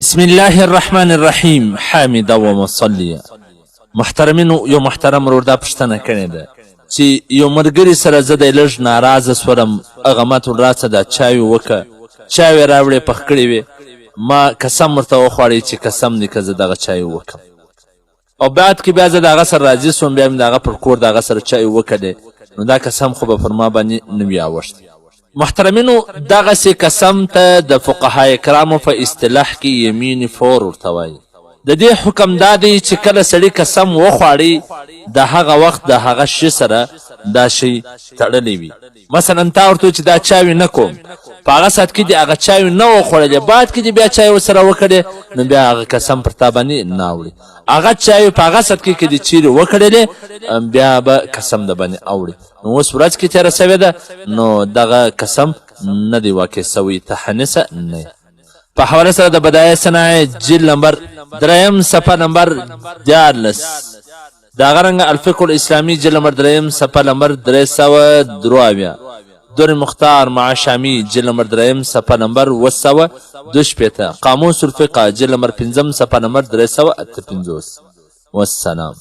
بسم الله الرحمن الرحیم حامده و مصلیه. محترمینو، یو محترم ورور دا پوښتنه کړې ده چې یو ملګري سره زه دی لږ ناراضه سولم، هغه ماته راڅه دا چای وکړه، چای یې راوړې پخ کړې وې، ما قسم ورته وخوړی چې قسم دی که زه دغه چای وکړم، او بعد کې بیا زه د هغه سره راضي سوم، بیا مې د هغه پر کور د هغه سره چای وکړی، نو دا قسم خو به پر ما باندې نه وي اوښتی. محترمینو، دغسې قسم ته د فقهای کرامو په اصطلاح کې یمین فور ورته وایي. د دې حکم دا دی چې کله سړي قسم وخواړي د هغه وخت د هغه شي سره دا شی تړلی وي. مثلا تا ورته چې دا چای نه کوم، په هغه ساعت کې دې هغه چای نه وخوړلی، بعد کې دې بیا چای ورسره وکړې، نو بیا هغه قسم پر تا باندې نه اوړي. هغه چای په هغه ساعت کې که دې چیرې وکړلې، بیا به قسم د باندې اوړي. نو اوس ورځ کې تېره سوې ده، نو دغه قسم نه دی واقع سوی، تحنسه نه. په حواله سره د بدایع صنایع جلد نمبر 3 صفحه نمبر 14، دغه رنګه الفقه الاسلامي جلد نمبر 3 صفحه نمبر 323، دور مختار مع شامی جلد نمبر 3 صفحه نمبر 222، قاموس الفقه جلد نمبر 5 صفحه نمبر 358. والسلام.